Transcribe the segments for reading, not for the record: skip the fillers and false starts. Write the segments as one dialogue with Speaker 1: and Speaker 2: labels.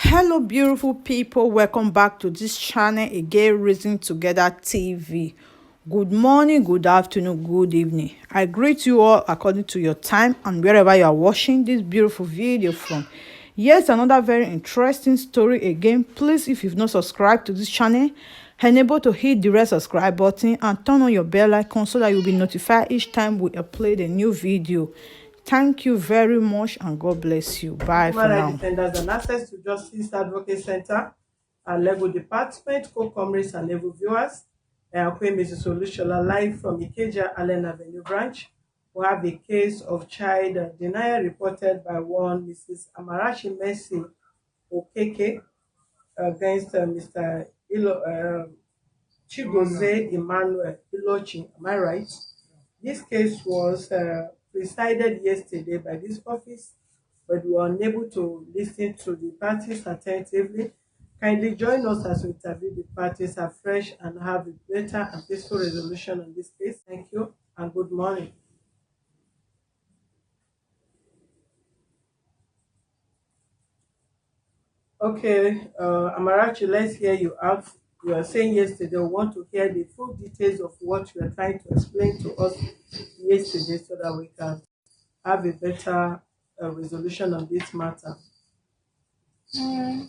Speaker 1: Hello, beautiful people. Welcome back to this channel again, Reason Together TV. Good morning, good afternoon, good evening. I greet you all according to your time and wherever you are watching this beautiful video from. Yes, another very interesting story again. Please, if you've not subscribed to this channel, enable to hit the red subscribe button and turn on your bell icon so that you'll be notified each time we upload a new video. Thank you very much and God bless you. Bye for
Speaker 2: Human Rights
Speaker 1: now.
Speaker 2: Defenders and Access to Justice Advocate Center and Legal Department, co-comrades and level viewers. Queen Mrs. Olushola live from Ikeja Allen Avenue branch. We have a case of child denial reported by one Mrs. Amarachi Mercy Okeke against Mr. Chigoze Emmanuel Ilochi. Am I right? This case was presided yesterday by this office, but we were unable to listen to the parties attentively. Kindly join us as we interview the parties afresh and have a better and peaceful resolution on this case. Thank you and good morning. Okay, Amarachi, let's hear you out. You were saying yesterday we want to hear the full details of what you are trying to explain to us yesterday so that we can have a better resolution on this matter.
Speaker 3: The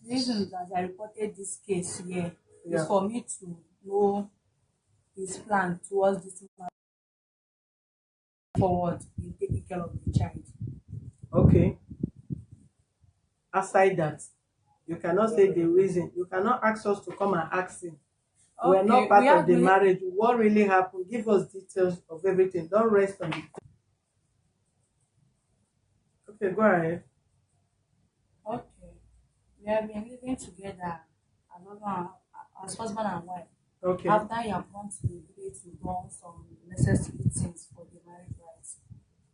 Speaker 3: reason that I reported this case here is for me to know his plan towards this man forward in taking care of the child.
Speaker 2: Okay. Aside that, you cannot say the reason. You cannot ask us to come and ask him. We are not part of the marriage. What really happened? Give us details of everything. Don't rest on it. Okay, go ahead.
Speaker 3: Okay, we have been living together as husband and wife.
Speaker 2: Okay.
Speaker 3: After he have gone to the village to do some necessary things for the marriage rights.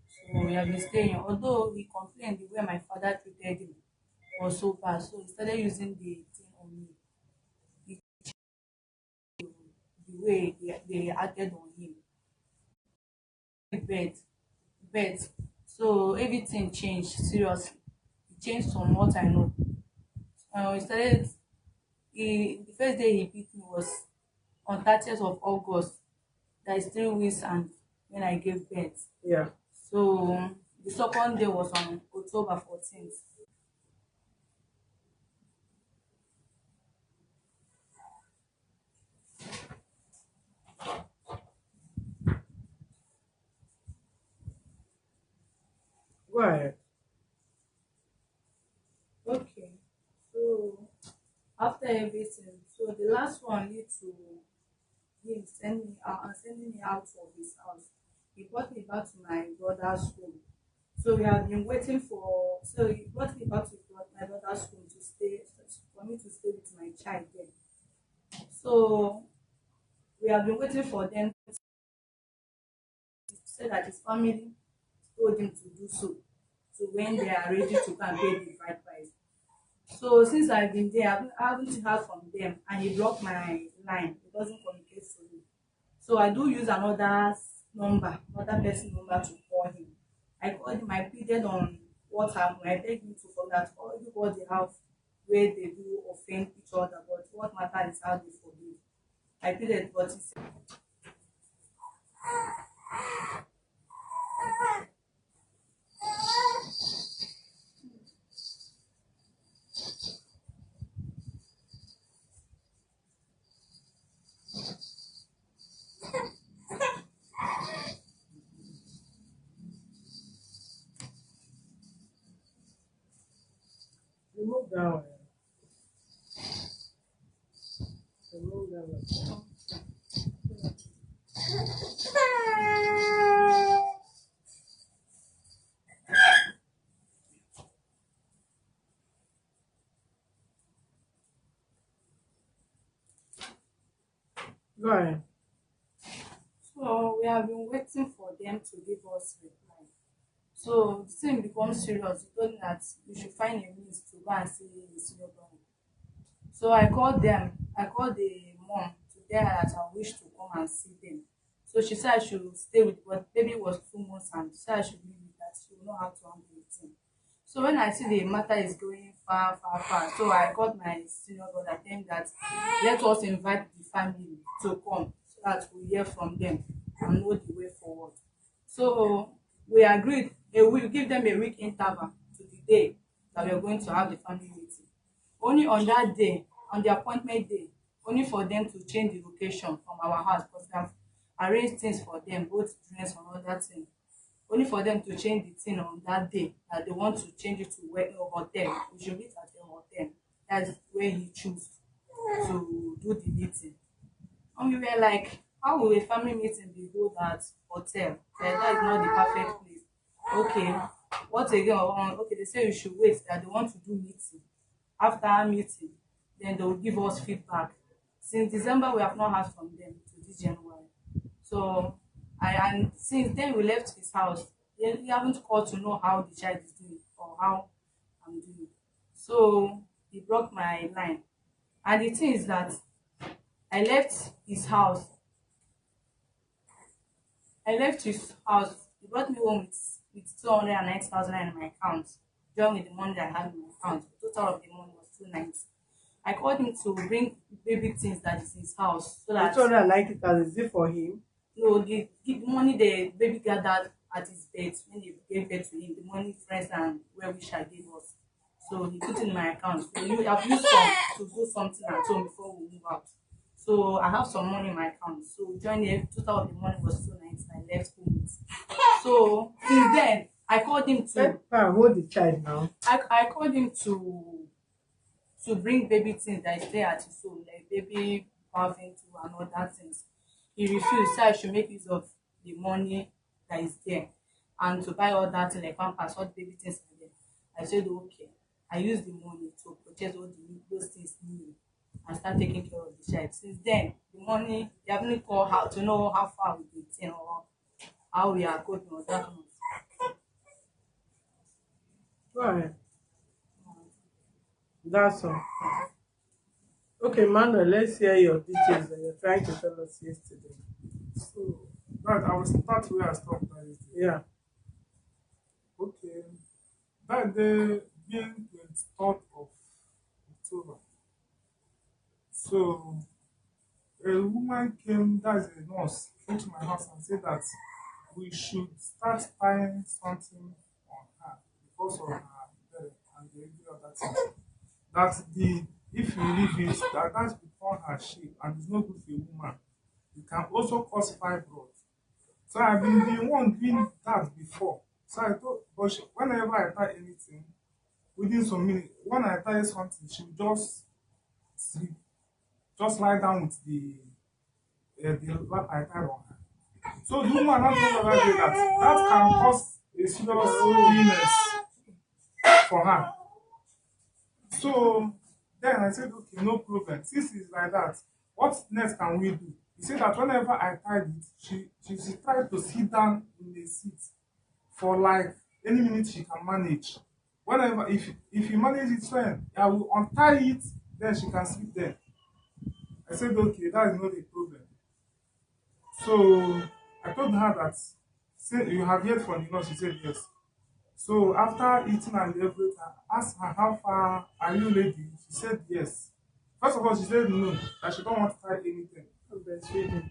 Speaker 3: So we have been staying. Although he complained the way my father treated him was so bad, so he started using the thing on me. The way they acted on him. Bed, bed. So everything changed seriously. It changed from what I know. He started. The first day he beat me was on 30th of August. That is 3 weeks and when I gave birth.
Speaker 2: Yeah.
Speaker 3: So the second day was on October 14th.
Speaker 2: Go ahead.
Speaker 3: Okay. So after everything, so the last one lead to him sending me out of his house. He brought me back to my brother's home. So we have been waiting for. So he brought me back to my brother's home to stay for me to stay with my child there. So we have been waiting for them to say that his family told him to do so. So when they are ready to come pay the bride price. So since I've been there, I haven't heard from them, and he blocked my line. It doesn't communicate to me. So I do use another person number to call him. I called him. I pleaded on what happened. I begged him to forget all everybody have where they do offend each other, but what matters is how they forgive. I pleaded, but he said,
Speaker 2: Remove that one. Remove that one. Go ahead.
Speaker 3: so we have been waiting for them to give us reply. So the thing becomes serious. He told me that we should find a means to go and see his senior brother. So I called them. I called the mom to tell her that I wish to come and see them. So she said I should stay with, but baby was 2 months and she said I should leave it that she will know how to handle the thing. So when I see the matter is going far, far, far. So I got my senior brother saying that let us invite the family to come so that we hear from them and know the way forward. So we agreed we'll give them a week interval to the day that we are going to have the family meeting. Only on that day, on the appointment day, only for them to change the location from our house because we have arranged things for them, both drinks and other things. Only for them to change the thing on that day that they want to change it to where a hotel. We should meet at a hotel. That's where he choose to do the meeting. And we were like, how will a family meeting be held at hotel? That is not the perfect place. Okay, what again? Okay, they say you should wait that they want to do meeting. After our meeting, then they will give us feedback. Since December, we have not heard from them to this January. So, and since then we left his house. He haven't called to know how the child is doing or how I'm doing. So he blocked my line. And the thing is that I left his house. I left his house. He brought me home with 290,000 in my account. Joined with the money that I had in my account. The total of the money was 290. I called him to bring baby things that is in his house so
Speaker 2: The
Speaker 3: that
Speaker 2: 290,000 is it for him?
Speaker 3: no, the money the baby gathered at his bed when they gave birth to him, the money friends and well wisher gave us. So he put it in my account. So I've used some to do something at home before we move out. So I have some money in my account. So during the total of the money was 290. I left home with. So since then I called him to
Speaker 2: Hold the child now.
Speaker 3: I called him to bring baby things that is there at his home, like baby bathing too and other things. He refused, so I should make use of the money that is there and to buy all that thing like pampers, all the baby things are there. I said okay. I used the money to purchase all those things new and start taking care of the child. Since then, the money they haven't called how to know how far we get or how we are coping or that kind of.
Speaker 2: Right. That's all. Okay, Manuel, let's hear your details that you're trying to tell us yesterday.
Speaker 4: So, right, I will start where I stopped by yesterday.
Speaker 2: Yeah.
Speaker 4: Okay. That day being 23rd of October. So, a woman came, that's a nurse, came to my house and said that we should start tying something on her because of her belly and the other things. That the if you leave it, that's become her shape and it's not good for a woman. It can also cause fibroid. So I've been the one doing that before. So I thought, but whenever I tie anything, within some minutes, when I tie something, she will just sleep, just lie down with the lap I tied on her. So the woman not told her that can cause a serious illness for her. So then I said, okay, no problem. Since it's like that, what next can we do? He said that whenever I tied it, she tried to sit down in the seat for like any minute she can manage. Whenever if you manage it fine, I will untie it, then she can sleep there. I said, okay, that is not a problem. So I told her that say you have heard from the nurse, she said yes. So after eating and everything, I asked her how far are you ready? She said yes. First of all, she said no, that she don't want to try anything.
Speaker 2: Breastfeeding.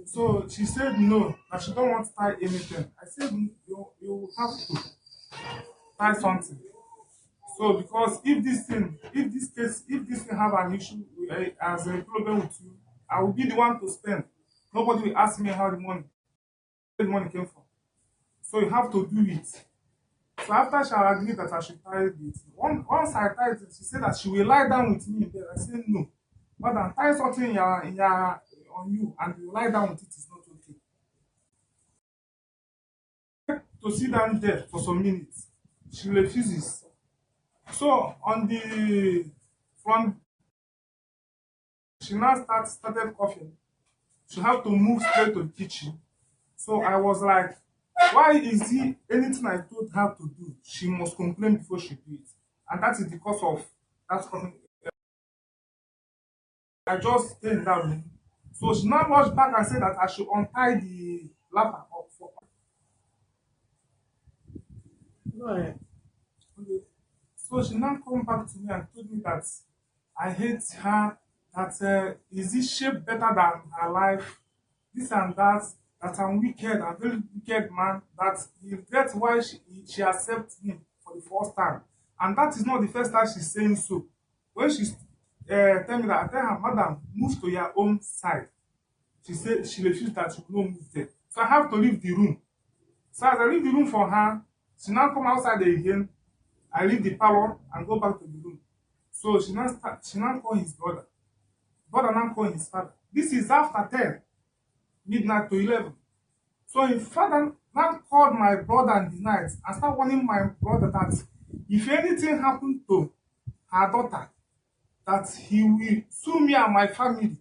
Speaker 4: So she said no, that she don't want to tie anything. I said you have to tie something. So because if this thing have an issue as a problem with you, I will be the one to spend. Nobody will ask me how where the money came from. So you have to do it. So after she agreed that I should tie it, once I tied it, she said that she will lie down with me in bed. I said no. But then tie something on you and you lie down with it is not okay. To sit down there for some minutes, she refuses. So on the front, she now started coughing. She had to move straight to the kitchen. So I was like, why is it anything I told her to do, she must complain before she do it? And that is because of that coming. I just stayed in that room. So she now rushed back and said that I should untie the laptop up for her.
Speaker 2: Right.
Speaker 4: So she now come back to me and told me that I hate her, that is this shape better than her life, this and that I'm wicked, I'm very wicked man, that he regrets why she accepts me for the first time. And that is not the first time she's saying so. When she's tell me that, I tell her, madam, move to your own side. She said she refused that she will not move there. So I have to leave the room. So as I leave the room for her, she now come outside again. I leave the parlor and go back to the room. So she now call his brother. Brother now call his father. This is after 10, midnight to 11. So his father now called my brother in the night and start warning my brother that if anything happened to her daughter, that he will sue me and my family.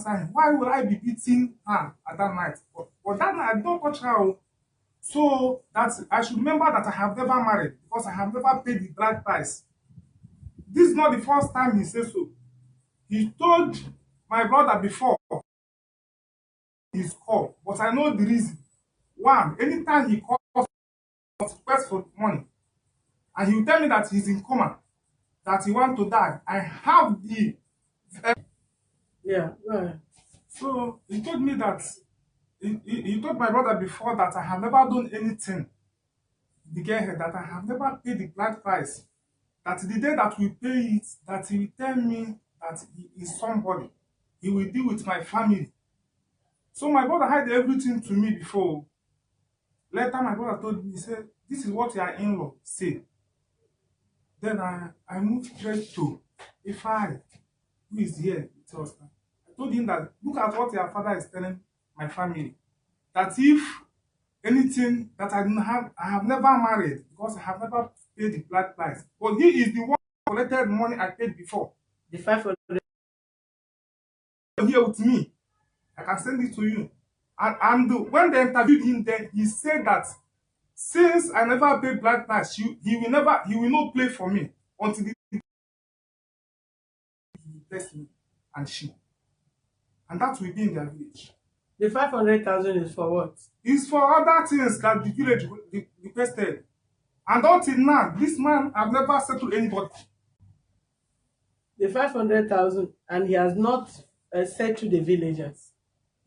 Speaker 4: Why would I be beating her at that night? But that night I don't touch her. Oh. So that I should remember that I have never married because I have never paid the bride price. This is not the first time he says so. He told my brother before his call, but I know the reason. One, anytime he calls request for money, and he will tell me that he's in coma, that he wants to die. I have the
Speaker 2: Yeah, go ahead.
Speaker 4: so he told me that he told my brother before that I have never done anything. The girl head that I have never paid the bride price. That the day that we pay it, that he will tell me that he is somebody. He will deal with my family. So my brother had everything to me before. Later, my brother told me, he said, this is what your in-law say. Then I moved straight to Ifai, who is here with us. I told him that, look at what your father is telling my family. That if anything that I didn't have, I have never married because I have never paid the bride price. But he is the one who collected money I paid before.
Speaker 2: The 500.
Speaker 4: Here with me. I can send it to you. And when they interviewed him, then he said that since I never paid bride price, he will not play for me until he bless me and she. And that will be in their village.
Speaker 2: The 500,000 is for what?
Speaker 4: It's for other things that the village requested. And until now, this man have never settled anybody.
Speaker 2: The 500,000, and he has not said to the villagers.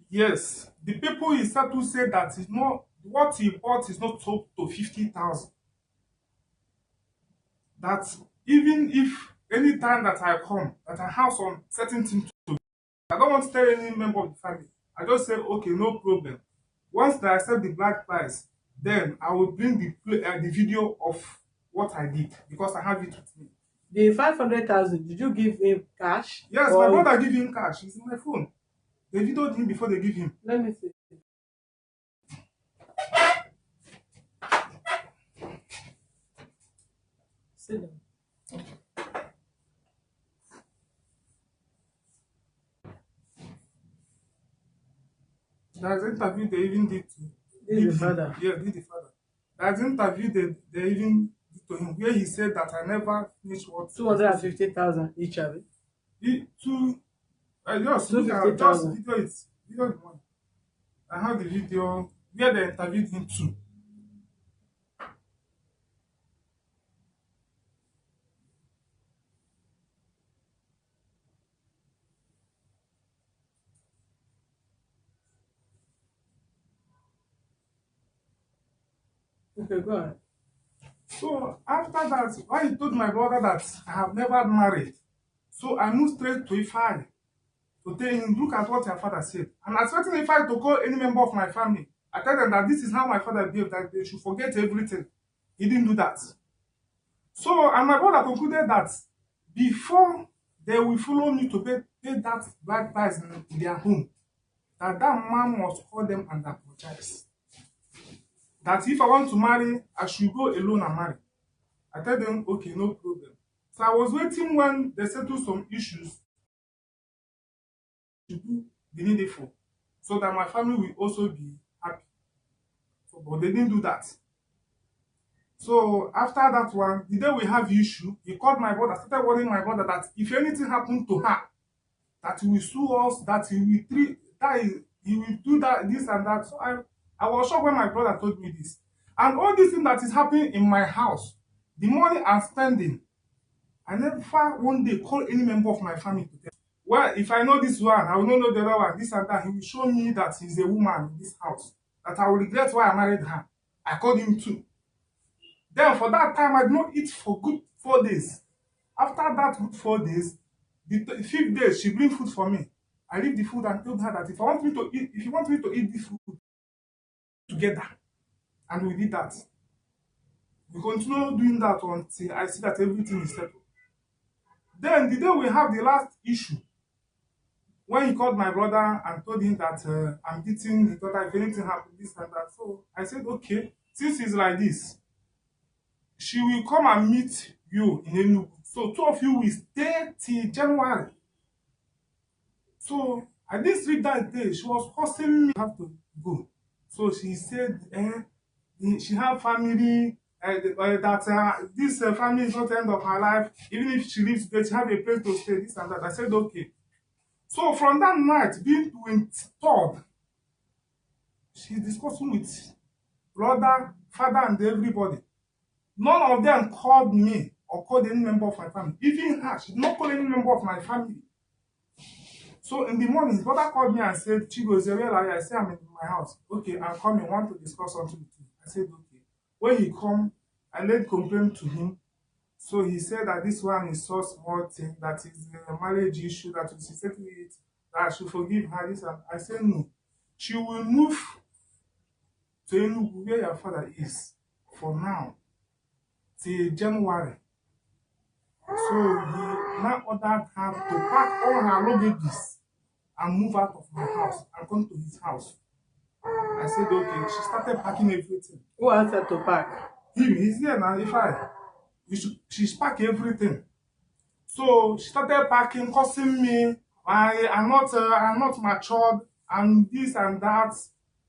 Speaker 4: Yes, the people he settled said that it's not what he bought is not sold to 50,000. That even if any time that I come, that I have some certain things to do, I don't want to tell any member of the family. I just say, okay, no problem. Once they accept the bride price, then I will bring the video of what I did because I have it with me.
Speaker 2: The 500,000, did you give him cash?
Speaker 4: Yes, my brother give him cash. It's in my phone. They videoed him before they give him.
Speaker 2: Let me see. Sit down.
Speaker 4: There's an interview they even did to
Speaker 2: This is the father.
Speaker 4: Yeah, did the father. There's an interview they even did to him where he said that I never finished what
Speaker 2: 250,000 each of it.
Speaker 4: Just look at just video it. Video the one. I have the video where they interviewed him too.
Speaker 2: Okay, go ahead.
Speaker 4: So after that, when he told my brother that I have never married, so I moved straight to Ifai to tell him, look at what your father said. I'm expecting Ifai to call any member of my family. I tell them that this is how my father behaved, that they should forget everything. He didn't do that. So, and my brother concluded that before they will follow me to pay that bride price in their home, that man must call them and apologize. That if I want to marry, I should go alone and marry. I tell them, okay, no problem. So I was waiting when they settle some issues to do the needful, so that my family will also be happy. So, but they didn't do that. So after that one, the day we have issue, he called my brother, started warning my brother that if anything happened to her, that he will sue us, that he will treat, that he will do that, this and that. So I was shocked when my brother told me this. And all this thing that is happening in my house, the money I'm spending, I never one day call any member of my family to tell. Well, if I know this one, I will not know the other one, this and that. He will show me that he's a woman in this house, that I will regret why I married her. I called him too. Then for that time, I did not eat for good 4 days. After that good 4 days, the fifth day, she bring food for me. I leave the food and told her that if you want me to eat this food together, and we did that. We continue doing that until I see that everything is settled. Then the day we have the last issue, when he called my brother and told him that I'm beating his daughter, if anything happens, this and that. So I said, okay, since it's like this, she will come and meet you in Enugu. So two of you will stay till January. So I didn't sleep that day. She was forcing me to have to go. So she said she have family, that this family is not the end of her life. Even if she lives there, she have a place to stay, this and that. I said, okay. So from that night, being 23rd, she's discussing with brother, father, and everybody. None of them called me or called any member of my family. Even her, she did not call any member of my family. So in the morning, his brother called me and said, Chigo, is where are you? I said, I'm in my house. Okay, I'm coming. I want to discuss something with you. I said, okay. When he come, I laid complaint to him. So he said that this one is so small thing, that is a marriage issue, that we should settle it, that I should forgive her. This and I said, no. She will move to Enugu, where your father is, for now, till January. So he now ordered her to pack all her luggages and move out of my house and come to his house. I said, okay. She started packing everything.
Speaker 2: Who asked her to pack?
Speaker 4: Him, he's there now. She's packing everything. So she started packing, cursing me. I'm not matured, and this and that.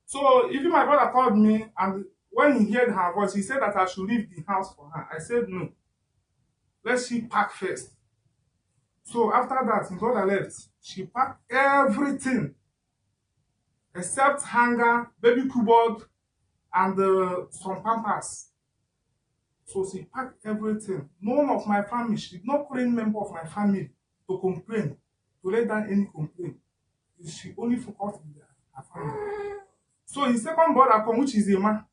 Speaker 4: So even my brother called me, and when he heard her voice, he said that I should leave the house for her. I said no. Let she pack first. So after that, his brother left. She packed everything except hanger, baby cupboard, and some pampers. So she packed everything. None of my family, she did not call any member of my family to complain, to lay down any complaint. She only focused on her family. So his second brother come, which is a man,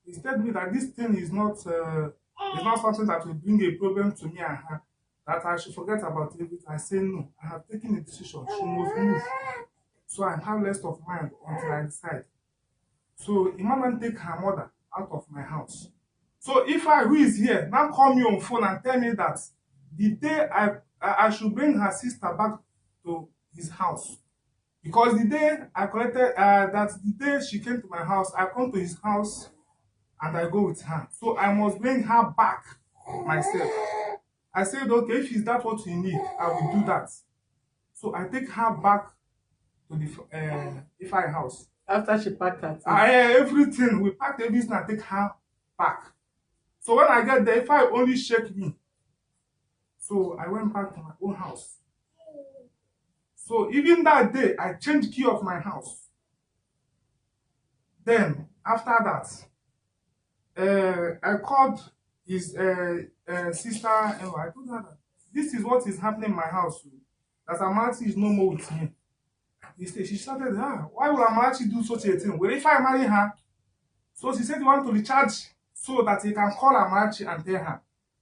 Speaker 4: he told me that this thing is not something that will bring a problem to me and her, that I should forget about everything. I say no, I have taken a decision. She must move. So I have less of mind until I decide. So Imam take her mother out of my house. So if who is here, now call me on phone and tell me that the day I should bring her sister back to his house. Because the day I collected, the day she came to my house, I come to his house and I go with her. So I must bring her back myself. I said, okay, if is that what you need, I will do that. So I take her back to the Ify house.
Speaker 2: After she packed her things.
Speaker 4: Everything. We packed everything and take her back. So when I get there, Ify only shake me. So I went back to my own house. So even that day, I changed key of my house. Then, after that, I called his sister-in-law. I told her that this is what is happening in my house. That Amarachi is no more with me. She started, why will Amarachi do such a thing? Well, if I marry her? So she said, you want to recharge so that he can call Amarachi and tell her.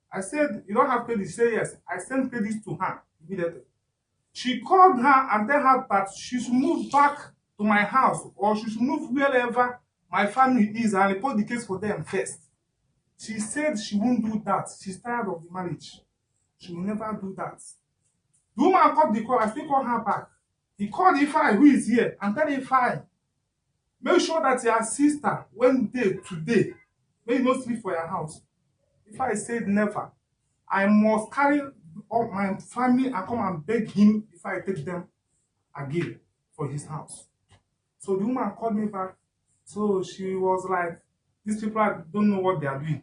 Speaker 4: I said, you don't have credit. She said, yes. I sent credit to her immediately. She called her and tell her that she should move back to my house, or she should move wherever my family is and report the case for them first. She said she won't do that. She's tired of the marriage. She will never do that. The woman called the call. I still call her back. He called Ify, who is here, and tell Ify, make sure that your sister went there today. May you not sleep for your house. Ify said never. I must carry up my family and come and beg him if I take them again for his house. So the woman called me back. So she was like, these people don't know what they are doing.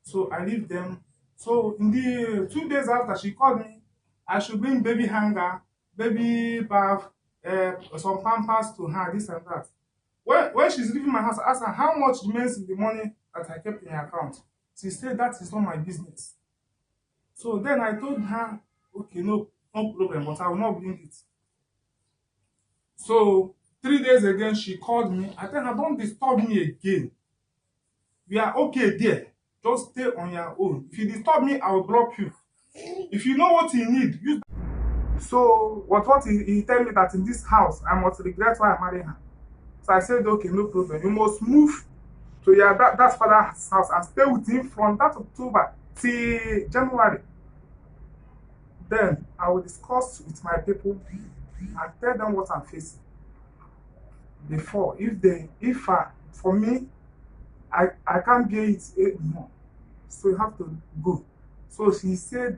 Speaker 4: So I leave them. So in the 2 days after, she called me. I should bring baby hanger, baby bath, some pampers to her, this and that. When she's leaving my house, I asked her how much remains in the money that I kept in her account. She said that is not my business. So then I told her, okay, no problem, but I will not bring it. So 3 days again, she called me. I tell her, don't disturb me again. We are okay there. Just stay on your own. If you disturb me, I will block you. If you know what you need, use. So what he tell me that in this house I must regret why I married her. So I said, okay, no problem. You must move to your dad's father's house and stay with him from that October till January. Then I will discuss with my people and tell them what I'm facing. Before, for me, I can't bear it anymore. So you have to go. So she said,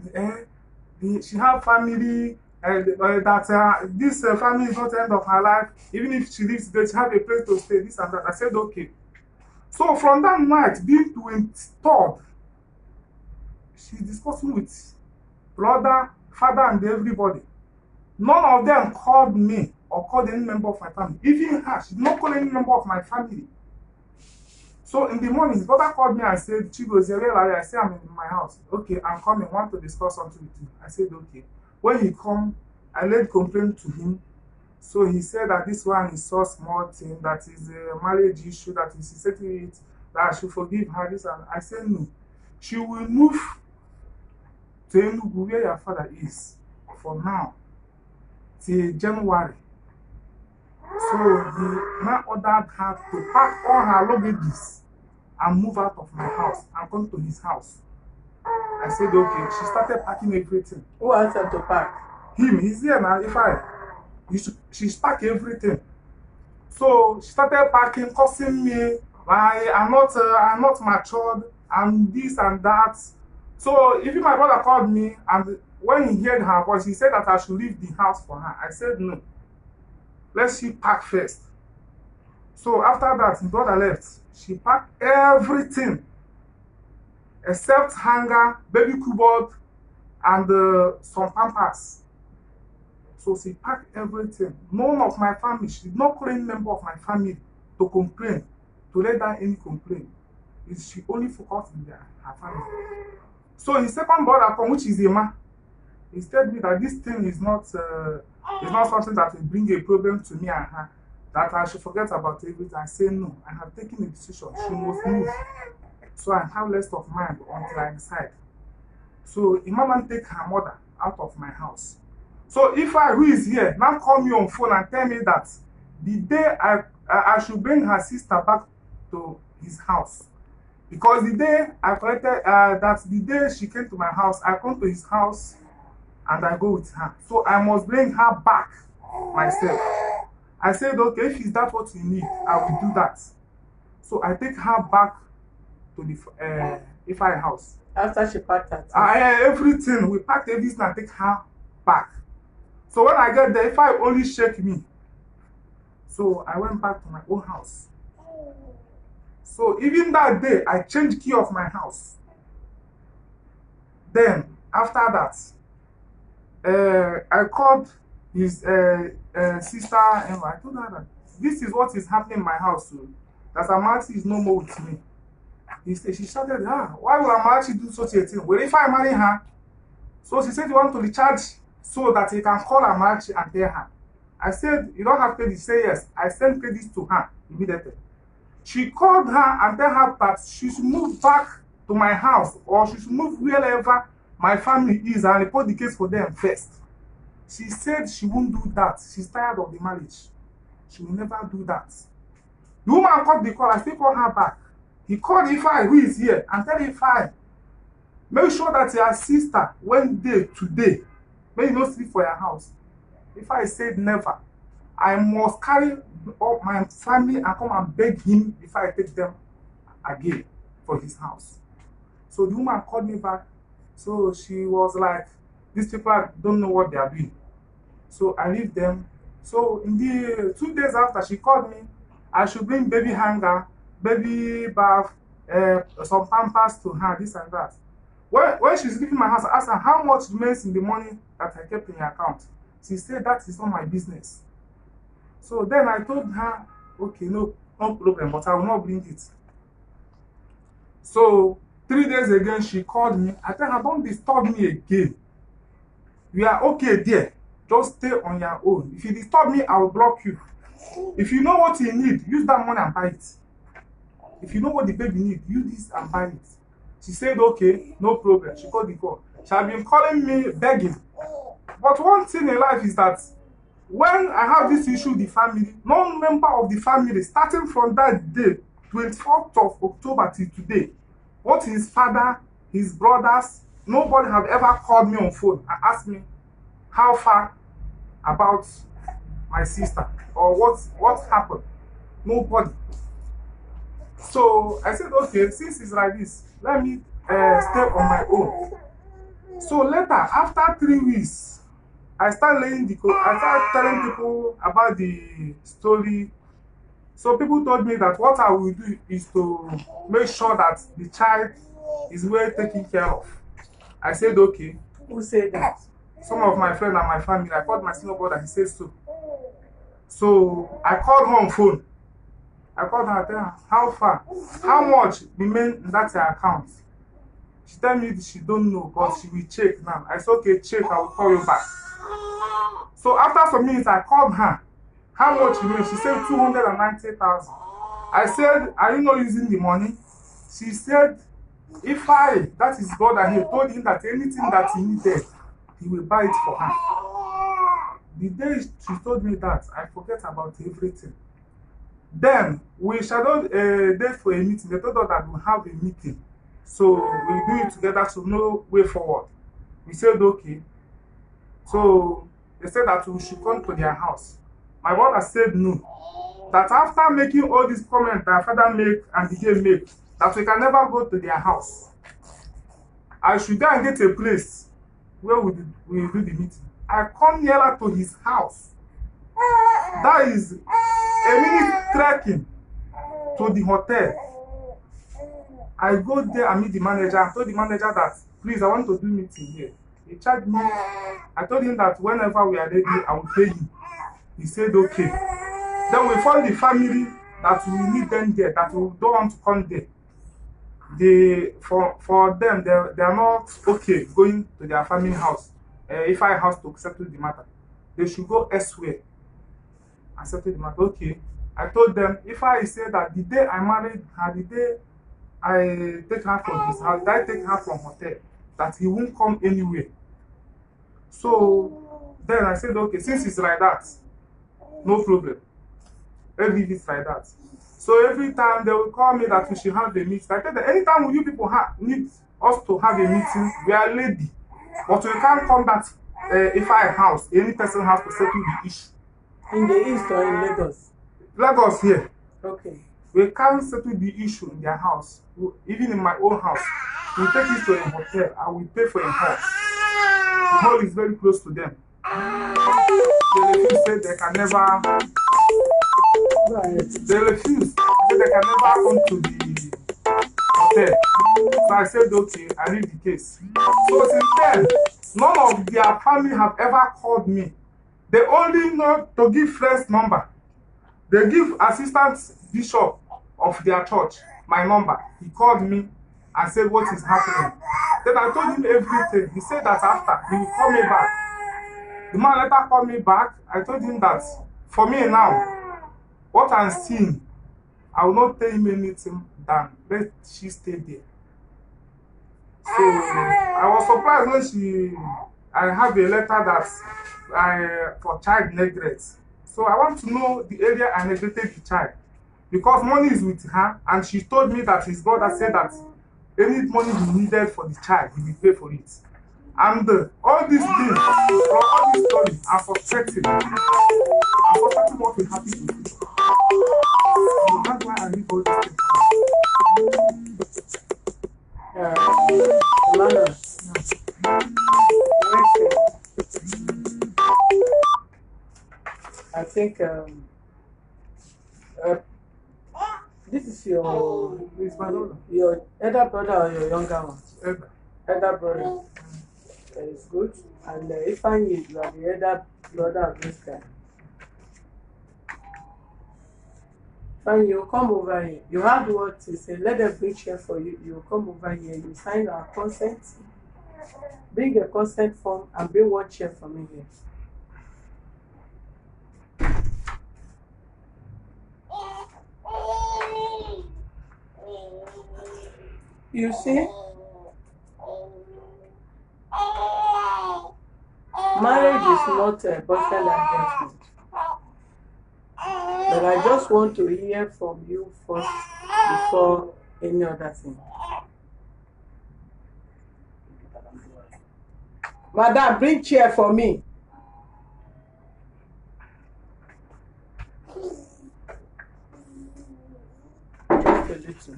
Speaker 4: she have family, that this family is not the end of her life. Even if she lives there, she have a place to stay, this and that. I said, okay. So from that night, being 23rd, she's discussing with brother, father, and everybody. None of them called me or called any member of my family. Even her, she did not call any member of my family. So in the morning, his brother called me and said, Chigozie, where are you? I said, I'm in my house. Okay, I'm coming. Want to discuss something with you. I said, okay. When he come, I laid complaint to him. So he said that this one is so small thing, that is a marriage issue, that is setting it, that I should forgive her. This and I said, no. She will move to Enugu, where your father is, for now, till January. So he now ordered her to pack all her luggages and move out of my house and come to his house. I said, okay. She started packing everything.
Speaker 2: Who asked her to pack?
Speaker 4: Him, he's here now. She packed everything. So she started packing, cursing me. I'm not matured, and this and that. So even my brother called me, and when he heard her voice, he said that I should leave the house for her. I said no. Let's she pack first. So after that, his brother left. She packed everything except hanger, baby cupboard, and some pampers. So she packed everything. None of my family, she did not call any member of my family to complain, to let down any complaint. She only focused on her family. So his second brother, which is a man, he told me that this thing is not something that will bring a problem to me and her, that I should forget about everything. I say no, I have taken a decision. She must move. So I have less of mind until I decide. So Imam take her mother out of my house. So if who is here, now call me on phone and tell me that the day I should bring her sister back to his house. Because the day I collected, that's the day she came to my house, I come to his house and I go with her. So I must bring her back myself. I said, okay, if is that what you need, I will do that. So I take her back to the Ify house.
Speaker 2: After she packed her things.
Speaker 4: Everything, we packed everything and take her back. So when I get there, Ify only shake me. So I went back to my own house. So even that day, I changed key of my house. Then, after that, I called his sister, and I told her that this is what is happening in my house. So that Amachi is no more with me. She shouted, why will Amachi do such a thing? Well, if I marry her? So she said, you want to recharge so that he can call Amachi and tell her. I said, you don't have credit. She said, yes. I sent credit to her immediately. She called her and tell her that she should move back to my house, or she should move wherever my family is and report the case for them first. She said she won't do that. She's tired of the marriage. She will never do that. The woman called the call. I still call her back. He called Ify, who is here, and tell Ify, make sure that your sister went there today. May you not sleep for your house. Ify said never. I must carry all my family and come and beg him if I take them again for his house. So the woman called me back. So she was like, these people don't know what they are doing. So I leave them. So in the 2 days after, she called me. I should bring baby hanger, baby bath, some pampers to her, this and that. When she's leaving my house, I asked her how much remains in the money that I kept in your account. She said that is not my business. So then I told her, okay, no problem, but I will not bring it. So 3 days again, she called me. I tell her, don't disturb me again. We are okay there. Just stay on your own. If you disturb me, I will block you. If you know what you need, use that money and buy it. If you know what the baby needs, use this and buy it. She said, okay, no problem. She called the call. She had been calling me, begging. But one thing in life is that when I have this issue with the family, no member of the family, starting from that day, 24th of October till today, what his father, his brothers, nobody have ever called me on phone and asked me how far about my sister or what happened. Nobody. So I said, okay, since it's like this, let me stay on my own. So later, after 3 weeks, I started telling people about the story. So people told me that what I will do is to make sure that the child is well taken care of. I said, okay.
Speaker 2: Who said that?
Speaker 4: Some of my friends and my family. I called my senior brother, he said so. So I called her on phone. I called her, I tell her, how far? How much remain in that account? She tell me she don't know, but she will check now. I said, okay, check, I will call you back. So after some minutes, I called her. How much remain? She said 290,000. I said, are you not using the money? She said, that is God, and he told him that anything that he needed, he will buy it for her. The day she told me that, I forget about everything. Then we scheduled a date for a meeting. They told us that we'll have a meeting. So we do it together to know way forward. We said okay. So they said that we should come to their house. My brother said no. That after making all these comments that father make and the girl make, that we can never go to their house. I should go and get a place where we do the meeting. I come nearer to his house. That is a minute trekking to the hotel. I go there and meet the manager. I told the manager that, please, I want to do meeting here. He charged me. I told him that whenever we are ready, I will pay you. He said, okay. Then we found the family that we need them there, that we don't want to come there. For them, they are not okay going to their family house. If I have to settle the matter, they should go elsewhere and settle the matter. Okay. I told them, if I say that the day I married her, the day I take her from his house, I take her from hotel, that he won't come anywhere. So then I said, okay, since it's like that, no problem. Let's leave it like that. So every time they will call me that we should have a meeting. I tell them, anytime you people need us to have a meeting, we are ready. But we can't come back if I house, any person has to settle the issue.
Speaker 2: In the east or in Lagos?
Speaker 4: Lagos here.
Speaker 2: Okay.
Speaker 4: We can't settle the issue in their house. Even in my own house. We take it to a hotel and we pay for a hall. The hall is very close to them. They refuse, say they can never. They refuse, say they can never come to the hotel. So I said, okay, I read the case. So since then, none of their family have ever called me. They only know to give friends number. They give assistant bishop of their church my number. He called me and said what is happening. Then I told him everything. He said that after he will call me back. The man later called me back. I told him that for me now, what I'm seeing, I will not tell him anything than let she stay there. So I was surprised when I have a letter that for child neglect. So I want to know the area I neglected the child. Because money is with her, and she told me that his brother said that any money he needed for the child, he will pay for it. And all these things, from all these stories, I'm suspecting. I'm suspecting what will happen in the future. So that's why I read all these things.
Speaker 2: Emmanuel. I think this is your elder brother or your younger one? Elder brother. It's good. And if I need, you are the elder brother of this guy. Fine, you come over here. You heard what he said. Let them bring chair for you. You come over here. You sign our consent. Bring a consent form and bring one chair for me here. You see, marriage is not a boyfriend and girlfriend. But I just want to hear from you first before any other thing. Madam, bring chair for me. Just a little.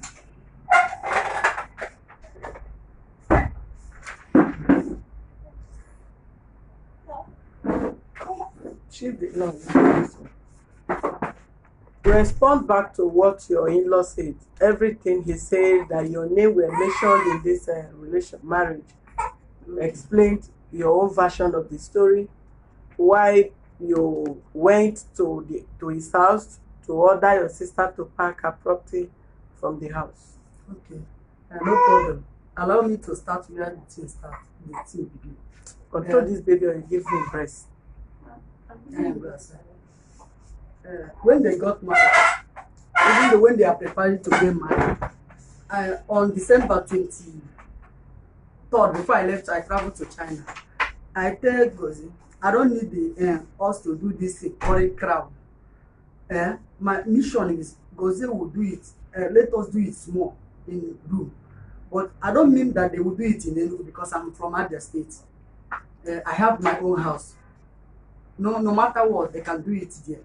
Speaker 2: She did not. Respond back to what your in-law said. Everything he said, that your name were mentioned in this marriage. Explained your own version of the story. Why you went to his house to order your sister to pack her property from the house.
Speaker 5: Okay, no problem. Allow me to start where the thing start. The thing begin.
Speaker 2: Control this baby or you give me breast.
Speaker 5: When they got married, even though when they are preparing to get married, on December 23rd, before I left, I traveled to China. I tell Gozi, I don't need us to do this foreign crowd. My mission is Gozi will do it. Let us do it small in room. But I don't mean that they will do it in Enugu because I'm from Abia State. I have my own house. No matter what, they can do it there.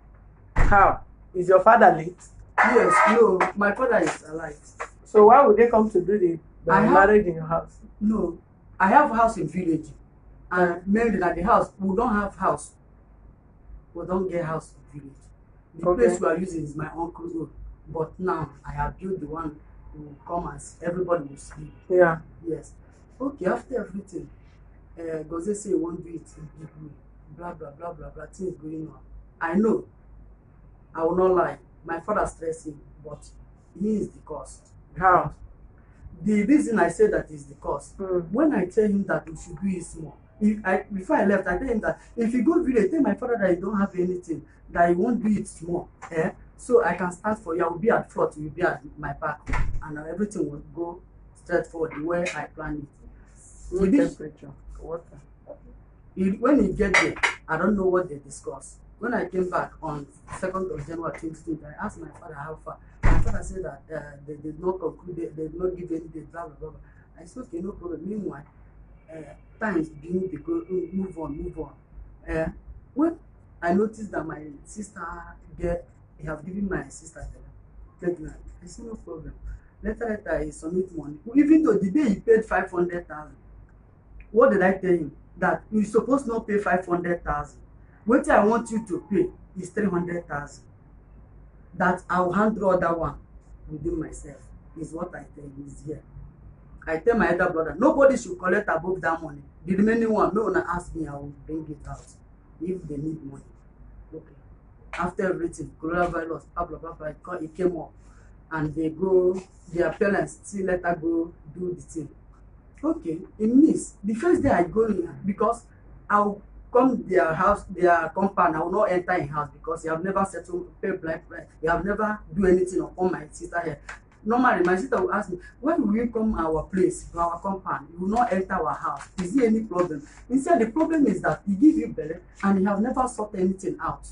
Speaker 2: How? Is your father late?
Speaker 5: Yes, no, my father is alive.
Speaker 2: So why would they come to do the marriage in your house?
Speaker 5: No, I have a house in village. And mainly at the house, we don't have house. We don't get house in village. The place we are using is my uncle's road. But now I have built the one to come as everybody will sleep.
Speaker 2: Yeah.
Speaker 5: Yes. Okay, after everything, Goze say he won't do it in big way. Blah blah blah blah blah. Things going on. I know. I will not lie. My father stressed him, but he is the cause.
Speaker 2: How?
Speaker 5: The reason I say that is the cause. When I tell him that we should do it small, before I left, I tell him that if he go village, tell my father that he don't have anything, that he won't do it small. So I can start for you. I will be at front, you will be at my back, and everything will go straight forward the way I planned it.
Speaker 2: What temperature? Water.
Speaker 5: When he get there, I don't know what they discuss. When I came back on 2nd of January 2020, I asked my father how far. My father said that they did not conclude, they did not give any date, blah, blah, blah. I said, okay, no problem. Meanwhile, time is beginning to go, move on. When I noticed that my sister, he have given my sister pregnant, I said, no problem. Later, he submit money. Even though the day he paid 500,000, what did I tell him? That you supposed not pay 500,000. What I want you to pay is 300,000. That I will handle other one within myself. Is what I tell you is here. I tell my elder brother, nobody should collect above that money. The remaining one, no one ask me, I will bring it out if they need money. Okay. After everything, coronavirus, blah blah blah blah, it came up, and they go. Their parents still let her go do the thing. Okay, it means the first day I go in because I'll come their house, their compound. I will not enter in house because you have never settled, pay black price. You have never do anything upon my sister here. Normally, my sister will ask me, when will you come our place, to our compound? You will not enter our house. Is there any problem? Instead, the problem is that he give you belly and he have never sorted anything out.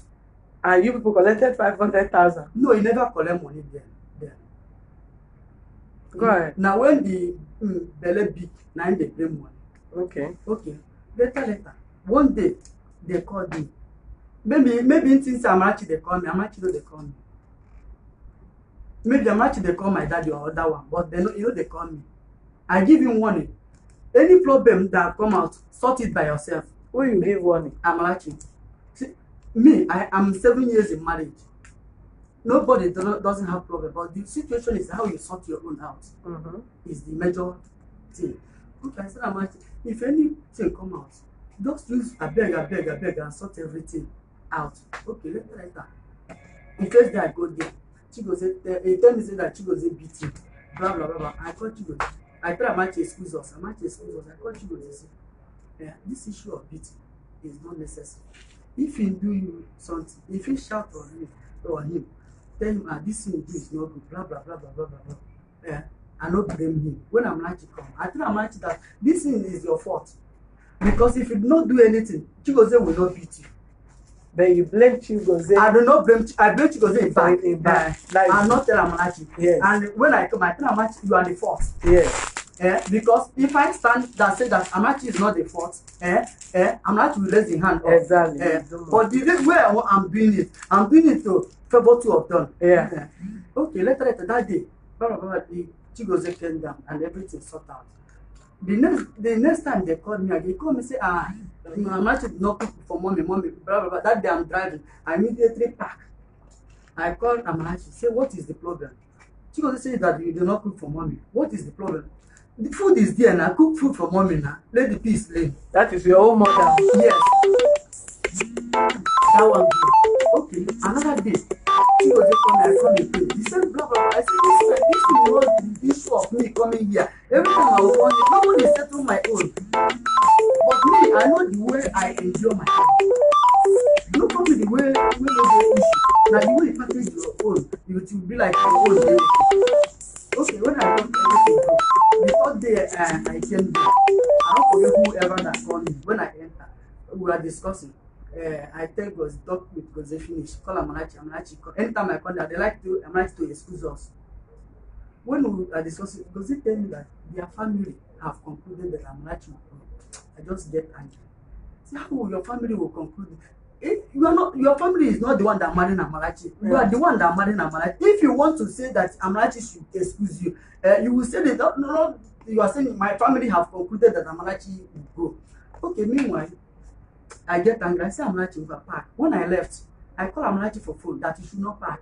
Speaker 2: And you people collected 500,000?
Speaker 5: No, he never collect money there.
Speaker 2: Go ahead.
Speaker 5: Now, when the belly big, now they pay money.
Speaker 2: Okay.
Speaker 5: Later. One day, they called me. Maybe since Amachi they call me, Amachi know they call me. Maybe Amachi they call my daddy or other one, but they know they call me. I give him warning. Any problem that come out, sort it by yourself.
Speaker 2: Who you give warning?
Speaker 5: Amachi. See, me, I am 7 years in marriage. Nobody doesn't have problem, but the situation is how you sort your own out. Is the major thing. Okay, I said Amachi, if anything come out, just use I beg and sort everything out. Okay, later. The first day I go there, Chigozie, he tell me say that Chigozie beat him. Blah blah blah blah. I call Chigozie. I tell Amachi excuse us. Amachi excuse us. I call Chigozie say, this issue of beating is not necessary. If he do you something, if he shout on you or him, tell him, this thing you do is not good, blah blah blah blah blah blah. I not blame him. When Amachi come, I tell Amachi that this thing is your fault. Because if you do not do anything, Chigozie will not beat you.
Speaker 2: But you blame Chigozie.
Speaker 5: I do not blame. I blame Chigozie in back. I'm not telling Amachi.
Speaker 2: Yes.
Speaker 5: And when I come, I tell Amachi you are the fault.
Speaker 2: Yes.
Speaker 5: Because if I stand that say that Amachi is not the fault, Amachi will raise his hand up.
Speaker 2: Exactly.
Speaker 5: But the way I'm doing it to favor two of them.
Speaker 2: Yeah.
Speaker 5: Okay, later that day, blah blah blah, the Chigozie came down and everything sorted out. The next time they called me, they called me say, Amachi did not cook for mommy, blah blah blah. That day I'm driving. I immediately pack. I called Amachi, say, what is the problem? Chigozie say that you do not cook for mommy. What is the problem? The food is there now. Cook food for mommy now. Let the peace lay.
Speaker 2: That is your own mother.
Speaker 5: Yes. That one good. Okay. Another day, Chigozie come and I come again. He said blah blah blah. I said this is not the issue of me coming here. Every time I want it, nobody settle my own. But me, I know the way I enjoy my life. No problem the way no the issue. Now the way you package your own, you will be like your own. Okay, when I come everything go. The third day I came there, I don't forget whoever that called me. When I enter, we were discussing. I tell Gozie, talk with Gozie finish. Call Amarachi call. Anytime I call them, they like to Amarachi to excuse us. When we are discussing, Gozie tell me that their family have concluded that Amarachi will come. I just get angry. See how your family will conclude. You are not, your family is not the one that married Amarachi. You are the one that married Amarachi. If you want to say that Amarachi should excuse you, you will say that no, you are saying my family have concluded that Amarachi will go. Okay, meanwhile, I get angry. I say Amarachi will park. When I left, I call Amarachi for phone that he should not park.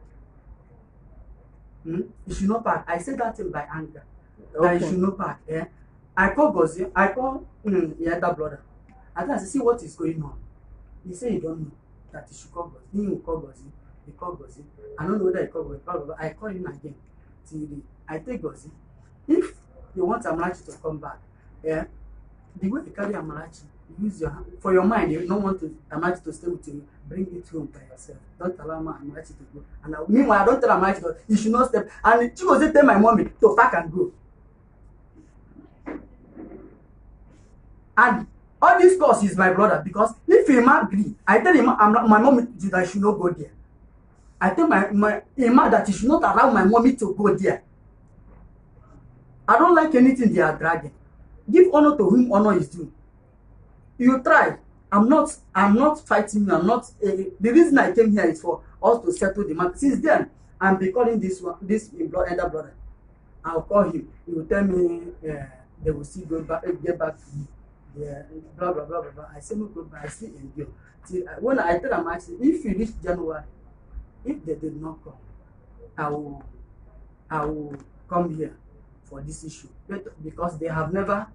Speaker 5: He should not park. I said that thing by anger. That he should not park. I call Gozie. I call the elder brother. I say, see what is going on. He said he don't know that he should call Gozie. He will call Gozie. He called Gozie. I don't know whether he called Gozie. I call him again. I take Gozie. If you want Amarachi to come back, the way you carry Amarachi, use your hand. For your mind, you don't want Amarachi to stay with you. Bring it home by yourself. Don't allow Amarachi to go. And meanwhile, I don't tell Amarachi that he should not step. And she was tell my mommy to pack and go. And all this cause is my brother, because if he agree, I tell him my mommy that I should not go there. I tell my Emma that he should not allow my mommy to go there. I don't like anything they are dragging. Give honor to whom honor is due. You try. I'm not fighting you. I'm not. The reason I came here is for us to settle the matter. Since then, I'm be calling this elder brother. I'll call him. He will tell me they will still get back to me. Yeah, blah blah blah blah blah. I say no go back. I still endure. Till when I tell them, actually, if you reach January, if they did not come, I will come here for this issue, because they have never.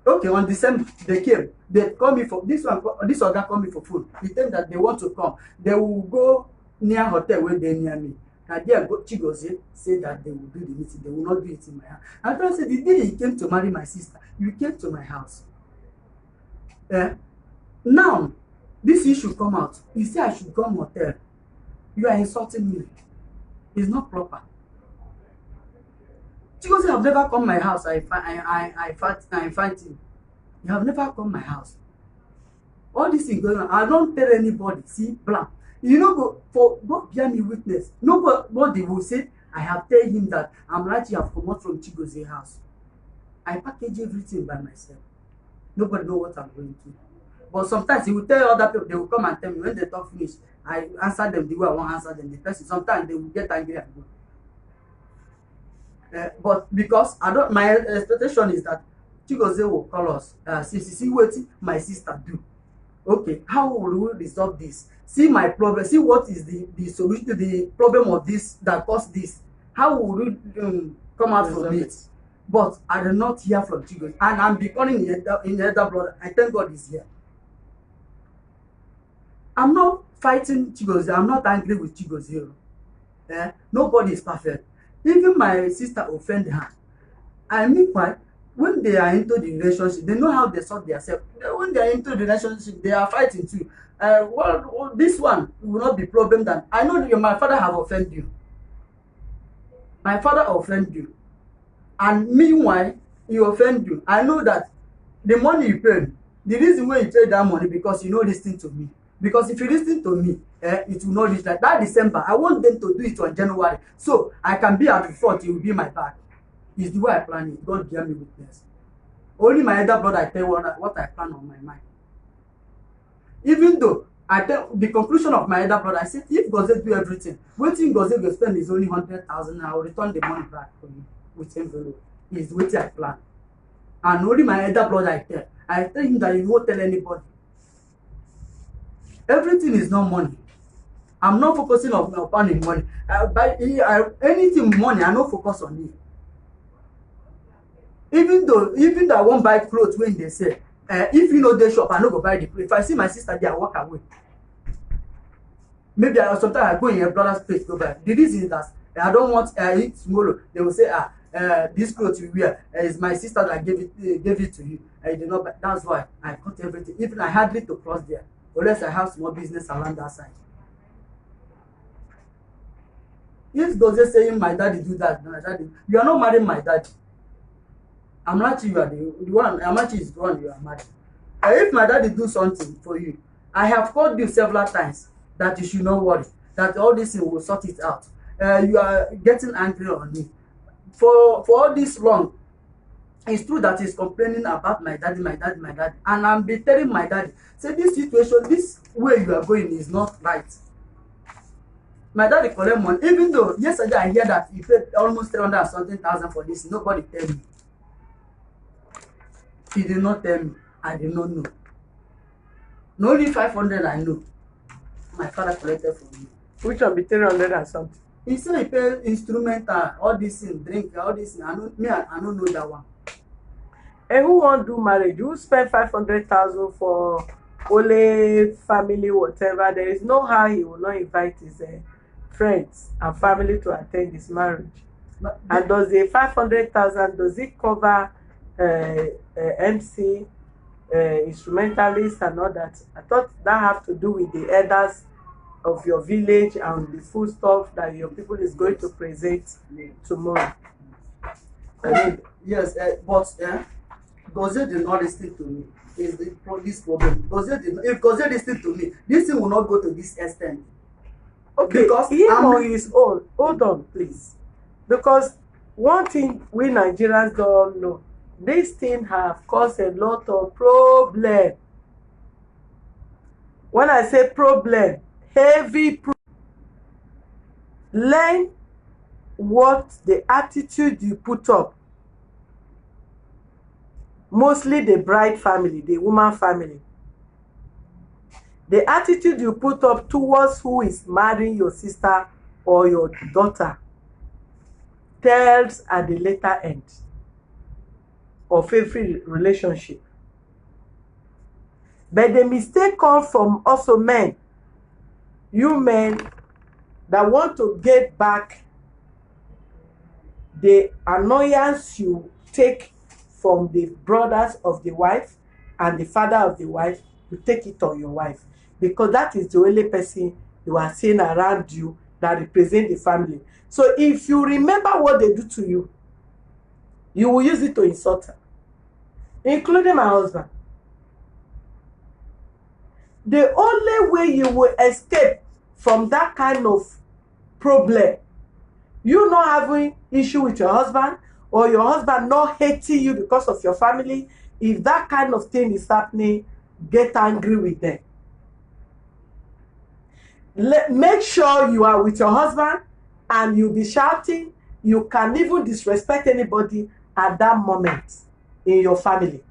Speaker 5: Okay, on December they came. They call me for this one. This other call me for food. They tell that they want to come. They will go near hotel where they near me. And there Chigozie say that they will do the meeting. They will not do it in my house. And I said, the day you came to marry my sister, you came to my house. Now, this issue come out. You say I should come hotel. You are insulting me. It's not proper. Chigozie have never come my house. I fight him. You have never come my house. All this thing going on. I don't tell anybody. See, blank. You know, God bear me witness. Nobody will say, I have told him that Amarachi have come out from Chigozie's house. I package everything by myself. Nobody know what I'm going to. But sometimes he will tell other people, they will come and tell me when they talk finish. I answer them the way I want to answer them. The person, sometimes they will get angry and go. But because my expectation is that Chigozie will call us. See what my sister do. Okay, how will we resolve this? See my problem. See what is the solution to the problem of this that caused this. How will we come out from it? But I did not hear from Chigozie, and I'm becoming in the elder brother. I thank God is here. I'm not fighting Chigozie. I'm not angry with Chigozie. Nobody is perfect. Even my sister offend her. And meanwhile, when they are into the relationship, they know how they sort themselves. When they are into the relationship, they are fighting too. Well, this one will not be problem that I know that my father have offended you. My father offended you. And meanwhile, he offend you. I know that the money you pay, the reason why you pay that money because you no listen to me. Because if you listen to me, it will not reach like that December. I want them to do it on January. So I can be at the front, it will be my back. It's the way I plan it. God give me witness. Only my elder brother I tell what I plan on my mind. Even though I tell the conclusion of my elder brother, I said if Goze do everything, wetin Goze go spend is only 100,000. I will return the money back for you with envelope. Is wetin I plan. And only my elder brother I tell him that you won't tell anybody. Everything is not money. I'm not focusing on planning money. Anything money, I no focus on it. Even though I won't buy clothes when they say, if you know the shop, I no go buy the clothes. If I see my sister there, I walk away. Maybe sometimes I go in your brother's place go buy. The reason is that I don't want it tomorrow. They will say, this clothes you wear is my sister that gave it to you. I did not buy. That's why I cut everything. Even I hardly to cross there, unless I have small business around that side. If Goze saying my daddy do that, my daddy, you are not marrying my daddy. Amarachi, you are the one. Amarachi is the one you are married. If my daddy do something for you, I have called you several times that you should not worry, that all this thing will sort it out. You are getting angry on me. For all this long, it's true that he's complaining about my daddy, and I'm be telling my daddy, say this situation, this way you are going is not right. My daddy collect money, even though yesterday I hear that he paid almost 300 and something thousand for this. Nobody tell me. He did not tell me. I did not know. No, only 500 I know. My father collected from me.
Speaker 2: Which one be 300 and something?
Speaker 5: He said he paid instrumental, all this thing, drink, all this thing. I don't know that one.
Speaker 2: And who won't do marriage? Who spend 500,000 for only family, whatever? There is no how he will not invite his friends and family to attend his marriage. And does the 500,000 does it cover MC, instrumentalists and all that? I thought that have to do with the elders of your village and the food stuff that your people is going to present tomorrow. I mean,
Speaker 5: yes, but Goze did not listen to me. Is this problem? If Goze listen to me, this thing will not go to this extent.
Speaker 2: okay,
Speaker 5: Because
Speaker 2: him on his own. Hold on, please. Because one thing we Nigerians don't know, this thing have caused a lot of problem. When I say problem, heavy problem. Learn what the attitude you put up. Mostly the bride family, the woman family. The attitude you put up towards who is marrying your sister or your daughter tells at the later end of every relationship. But the mistake comes from also men. You men that want to get back the annoyance you take from the brothers of the wife and the father of the wife, you take it on your wife. Because that is the only person you are seeing around you that represent the family. So if you remember what they do to you, you will use it to insult her, including my husband. The only way you will escape from that kind of problem, you not having issue with your husband or your husband not hating you because of your family, if that kind of thing is happening, get angry with them. Make sure you are with your husband and you'll be shouting. You can even disrespect anybody at that moment in your family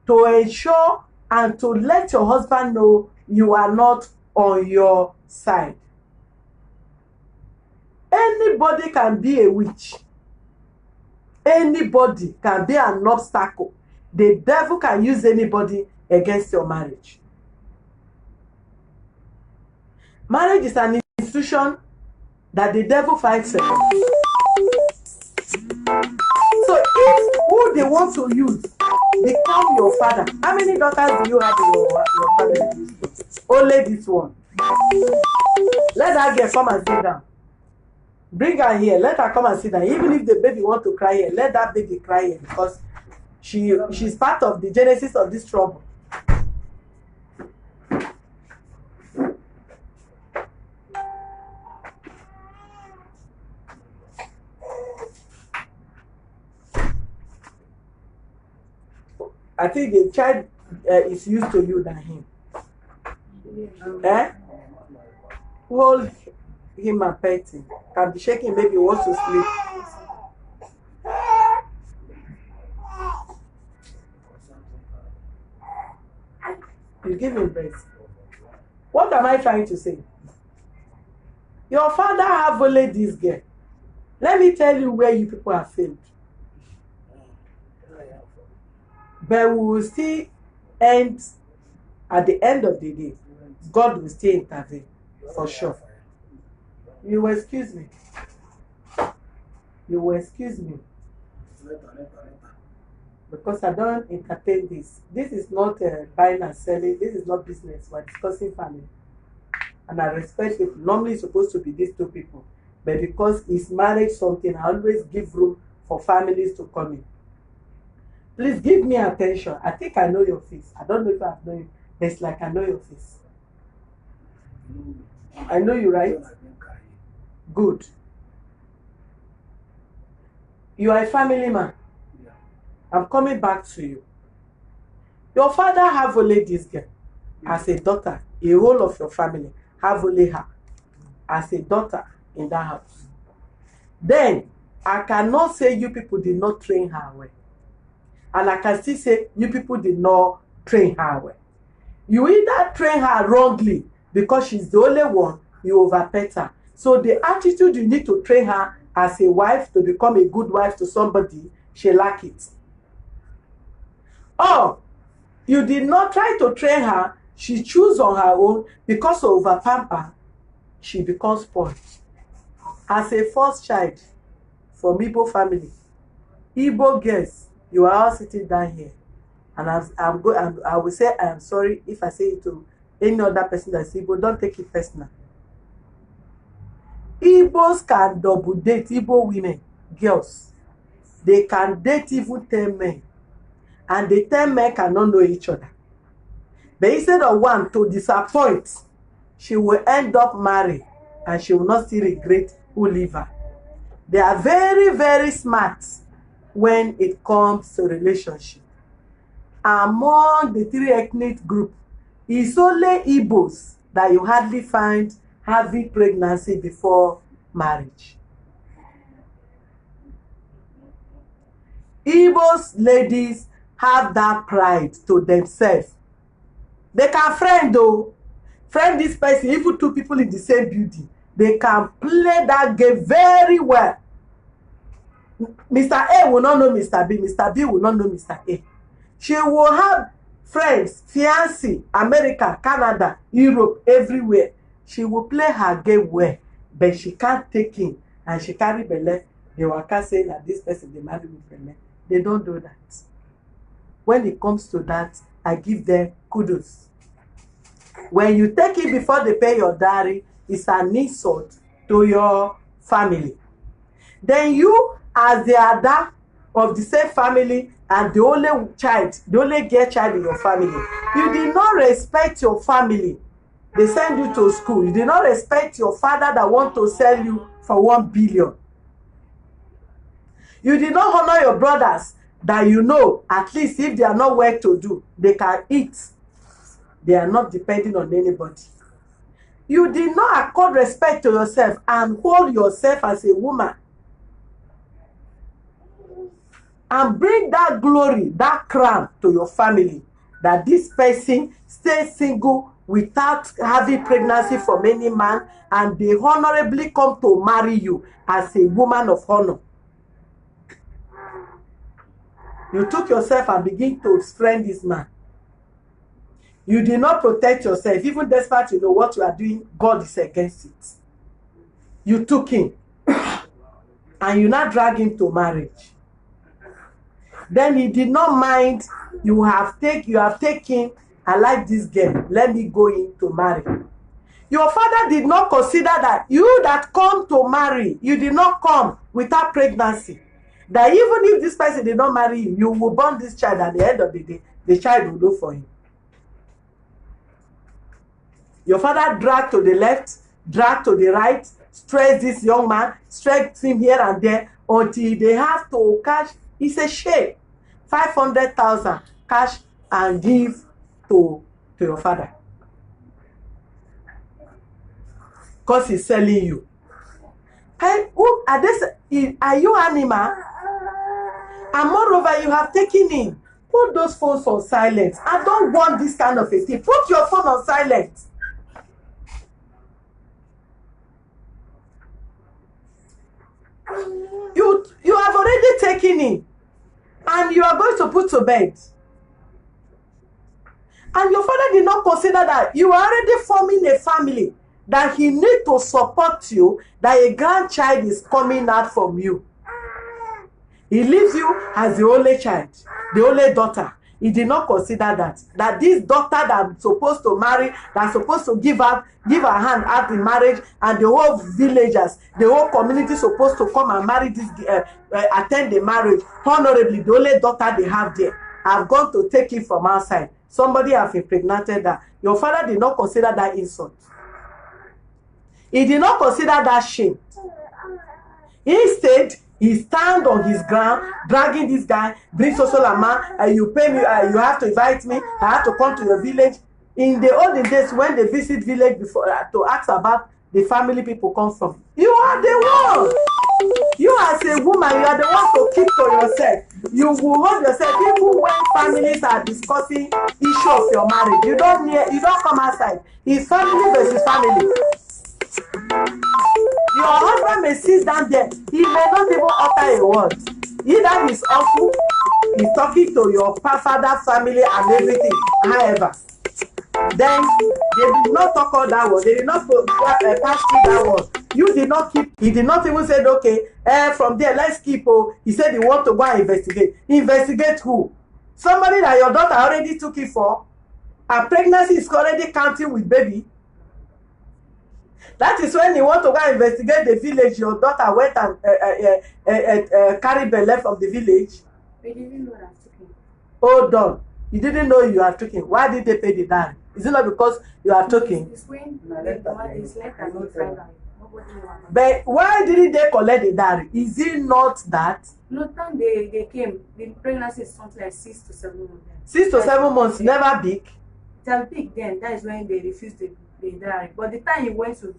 Speaker 2: to ensure and to let your husband know you are not on your side. Anybody can be a witch. Anybody can be an obstacle. The devil can use anybody against your marriage. Marriage is an institution that the devil fights second. So if who they want to use become your father, how many daughters do you have in your family? Only this one. Let that girl come and sit down. Bring her here. Let her come and sit down. Even if the baby want to cry here, let that baby cry here, because she's part of the genesis of this trouble. I think the child is used to you than him. Hold him and pet him. Can be shaking, maybe he wants to sleep. You give him breast. What am I trying to say? Your father have only this girl. Let me tell you where you people have failed. But we will still end, at the end of the day, God will still intervene, for sure. You will excuse me. You will excuse me. Because I don't entertain this. This is not buying and selling. This is not business. We're discussing family. And I respect people. Normally it's supposed to be these two people. But because it's marriage something, I always give room for families to come in. Please give me attention. I think I know your face. I don't know if I've known you, but it's like I know your face. I know you, right? Good. You are a family man. I'm coming back to you. Your father have only this girl as a daughter. A whole of your family have only her as a daughter in that house. Then, I cannot say you people did not train her well. And I can still say you people did not train her well. You either train her wrongly because she's the only one, you overpet her. So the attitude you need to train her as a wife to become a good wife to somebody, she lack it. Or you did not try to train her, she choose on her own because of over pamper, she becomes spoiled. As a first child from Igbo family, Igbo girls, you are all sitting down here, and I will say I am sorry if I say it to any other person that's Igbo. Don't take it personal. Igbos can double date Igbo women, girls. They can date even 10 men, and the 10 men cannot know each other. But instead of one to disappoint, she will end up married, and she will not still regret who leave her. They are very, very smart when it comes to relationship. Among the 3 ethnic group, it's only Igbos that you hardly find having pregnancy before marriage. Igbos ladies have that pride to themselves. They can friend though. Friend this person, even 2 people in the same building. They can play that game very well. Mr. A will not know Mr. B. Mr. B will not know Mr. A. She will have friends, fiancé, America, Canada, Europe, everywhere. She will play her game well, but she can't take in, and she carry belle. They will can't say that this person they marry with belle. They don't do that. When it comes to that, I give them kudos. When you take it before they pay your dowry, it's an insult to your family. Then you, as the other of the same family and the only child, the only girl child in your family, you did not respect your family. They send you to school. You did not respect your father that want to sell you for 1 billion. You did not honor your brothers that you know, at least if they are not well to do, they can eat. They are not depending on anybody. You did not accord respect to yourself and hold yourself as a woman. And bring that glory, that crown to your family. That this person stays single without having pregnancy from any man, and they honorably come to marry you as a woman of honor. You took yourself and begin to friend this man. You did not protect yourself, even despite you know what you are doing, God is against it. you took him and you now drag him to marriage. Then he did not mind. You have taken, I like this girl, let me go in to marry. Your father did not consider that you that come to marry, you did not come without pregnancy. That even if this person did not marry you, you will born this child, at the end of the day, the child will do for him. Your father dragged to the left, dragged to the right, stressed this young man, stressed him here and there until they have to cash. It's a shame. 500,000 cash and give to your father. Because he's selling you. Hey, who are you animal? And moreover, you have taken in. Put those phones on silent. I don't want this kind of a thing. Put your phone on silent. You have already taken in. And you are going to put to bed. And your father did not consider that you are already forming a family, that he need to support you, that a grandchild is coming out from you. He leaves you as the only child, the only daughter. He did not consider that this daughter that I'm supposed to marry, that's supposed to give her hand at the marriage, and the whole villagers, the whole community supposed to come and marry this, attend the marriage honorably. The only daughter they have there, I've gone to take it from outside. Somebody have impregnated that. Your father did not consider that insult. He did not consider that shame. Instead, he stand on his ground, dragging this guy, bring social amount, and you pay me, you have to invite me, I have to come to your village. In the olden days, when they visit village before to ask about the family people come from, you are the one. You as a woman, you are the one to keep to yourself. You will hold yourself even when families are discussing issue of your marriage. You don't come outside. It's family versus family. Your husband may sit down there. He may not even utter a word. Either his uncle is talking to your father, family, and everything. However, then they did not talk all that word. They did not pass through that word. You did not keep. He did not even say, okay, from there, let's keep. Oh, he said he want to go and investigate. Investigate who? Somebody that your daughter already took it for. And pregnancy is already counting with baby. That is when you want to go and investigate the village. Your daughter went and carried belle from the village.
Speaker 3: We didn't know that took.
Speaker 2: Hold on. You didn't know you are taking. Why did they pay the dowry? Is it not because you are taking?
Speaker 3: It's when the man is left and not find out. Nobody knows.
Speaker 2: But why didn't they collect the dowry? Is it not that?
Speaker 3: No time they came, the pregnancy is something like 6 to 7 months.
Speaker 2: 6 to 7 months, never big.
Speaker 3: It was big then. That is when they refused the dowry. But the time he went to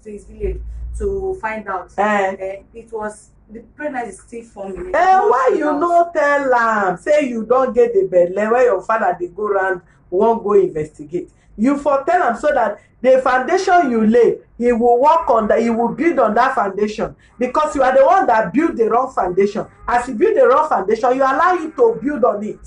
Speaker 3: his village to find out, it was the pregnancy is still forming.
Speaker 2: Why you no tell am say you don't get the belle where your father dey go round won't go investigate? You for tell am so that the foundation you lay, he will work on that, he will build on that foundation, because you are the one that built the wrong foundation. As you build the wrong foundation, you allow him to build on it.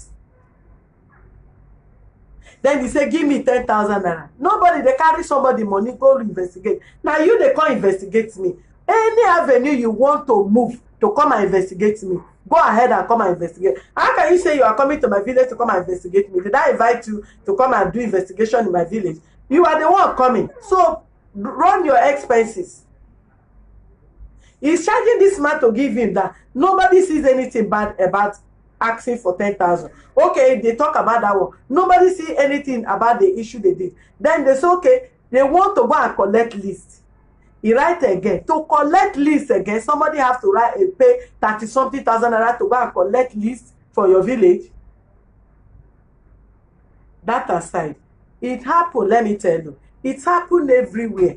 Speaker 2: Then he say, give me 10,000 naira. Nobody, they carry somebody money, go investigate. Now you, they come investigate me. Any avenue you want to move to come and investigate me, go ahead and come and investigate. How can you say you are coming to my village to come and investigate me? Did I invite you to come and do investigation in my village? You are the one coming. So run your expenses. He's charging this man to give him that. Nobody sees anything bad about asking for 10,000. Okay, they talk about that one. Nobody see anything about the issue they did. Then they say, okay, they want to go and collect list. He write again. To collect list again, somebody have to pay 30-something thousand naira to go and collect list for your village. That aside, it happened, let me tell you, it happened everywhere.